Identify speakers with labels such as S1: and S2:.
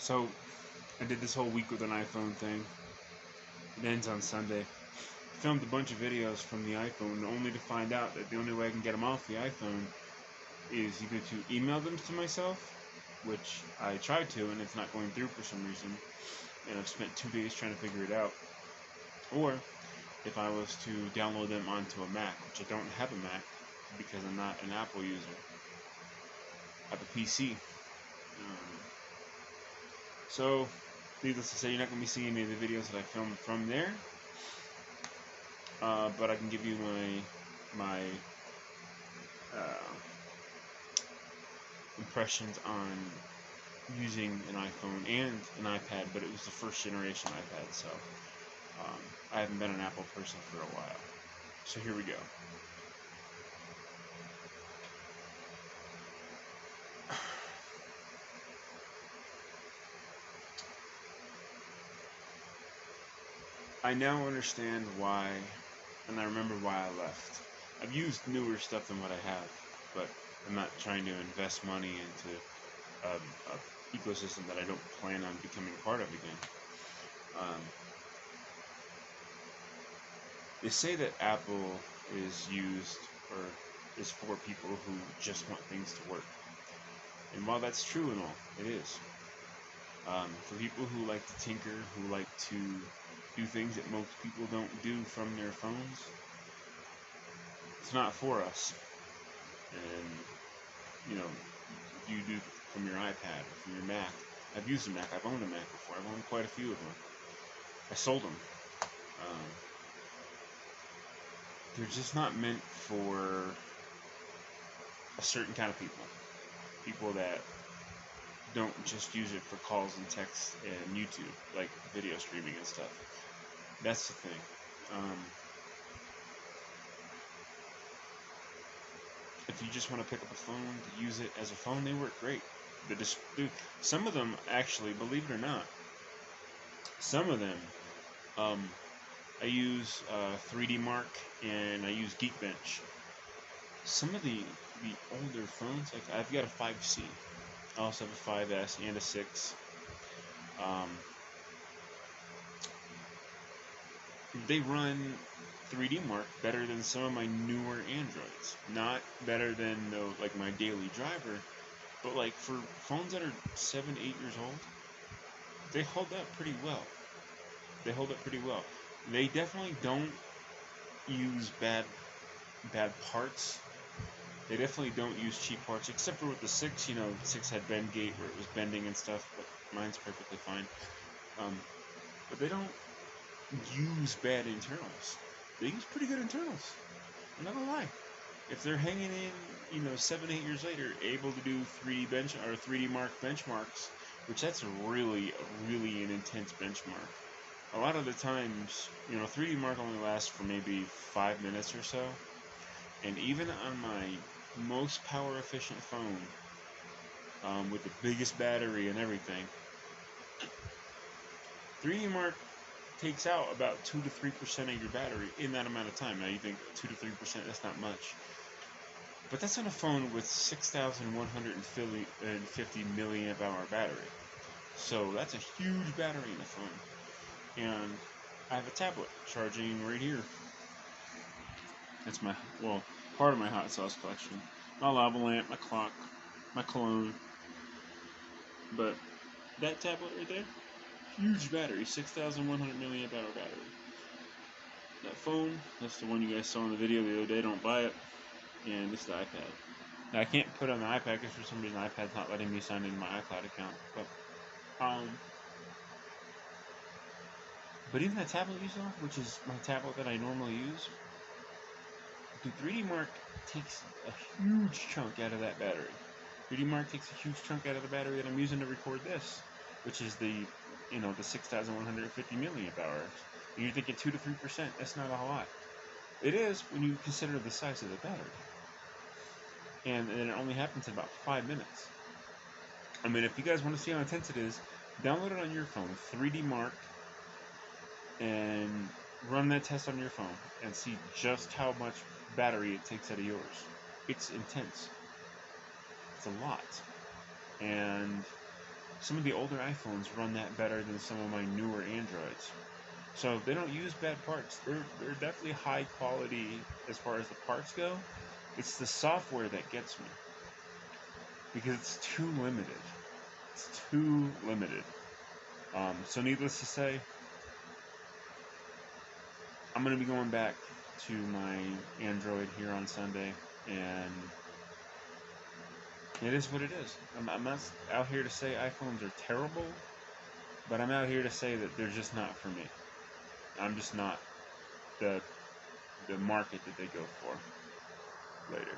S1: So I did this whole week with an iPhone thing. It ends on Sunday. Filmed a bunch of videos from the iPhone, only to find out that the only way I can get them off the iPhone is either to email them to myself, which I tried to, and it's not going through for some reason, and I've spent 2 days trying to figure it out, or if I was to download them onto a Mac, which I don't have a Mac because I'm not an Apple user. I have a PC. So, needless to say, you're not going to be seeing any of the videos that I filmed from there. But I can give you my impressions on using an iPhone and an iPad, but it was the first generation iPad, so I haven't been an Apple person for a while. So here we go. I now understand why, and I remember why I left. I've used newer stuff than what I have, but I'm not trying to invest money into a ecosystem that I don't plan on becoming part of again. They say that Apple is used or is for people who just want things to work. And while that's true and all, it is. For people who like to tinker, who like to do things that most people don't do from their phones, it's not for us. And, you know, if you do from your iPad or from your Mac, I've used a Mac, I've owned a Mac before, I've owned quite a few of them. I sold them. They're just not meant for a certain kind of people. People that don't just use it for calls and texts and YouTube, like video streaming and stuff. That's the thing. If you just want to pick up a phone to use it as a phone, they work great. Some of them, actually, believe it or not, some of them, I use 3D Mark and I use Geekbench. Some of the older phones, like I've got a 5C, I also have a 5S and a 6. They run 3D Mark better than some of my newer Androids. Not better than like my daily driver, but like for phones that are 7, 8 years old, they hold up pretty well. They definitely don't use bad parts. They definitely don't use cheap parts, except for with the 6. The 6 had bend gate where it was bending and stuff, but mine's perfectly fine. But they don't use bad internals. They use pretty good internals. I'm not gonna lie. If they're hanging in, 7, 8 years later, able to do 3D Mark benchmarks, which that's really an intense benchmark. A lot of the times, 3D Mark only lasts for maybe 5 minutes or so, and even on my most power efficient phone, with the biggest battery and everything, 3D Mark takes out about 2 to 3% of your battery in that amount of time. Now you think 2 to 3%, that's not much. But that's on a phone with 6,150 milliamp hour battery. So that's a huge battery in the phone. And I have a tablet charging right here. That's part of my hot sauce collection. My lava lamp, my clock, my cologne. But that tablet right there, huge battery, 6,100 milliamp hour battery. That phone, that's the one you guys saw in the video the other day, don't buy it. And this is the iPad. Now I can't put it on the iPad because for some reason the iPad's not letting me sign into my iCloud account. But even that tablet you saw, which is my tablet that I normally use, the 3D Mark takes a huge chunk out of that battery. 3D Mark takes a huge chunk out of the battery that I'm using to record this, which is the 6,150 milliamp hours. And you're thinking 2 to 3%, that's not a whole lot. It is when you consider the size of the battery. And it only happens in about 5 minutes. I mean, if you guys want to see how intense it is, download it on your phone, 3D Mark, and run that test on your phone and see just how much battery it takes out of yours. It's intense. It's a lot. And some of the older iPhones run that better than some of my newer Androids. So they don't use bad parts. They're definitely high quality as far as the parts go. It's the software that gets me because it's too limited. It's too limited. So needless to say, I'm gonna be going back to my Android here on Sunday, and it is what it is. I'm not out here to say iPhones are terrible, but I'm out here to say that they're just not for me. I'm just not the market that they go for later.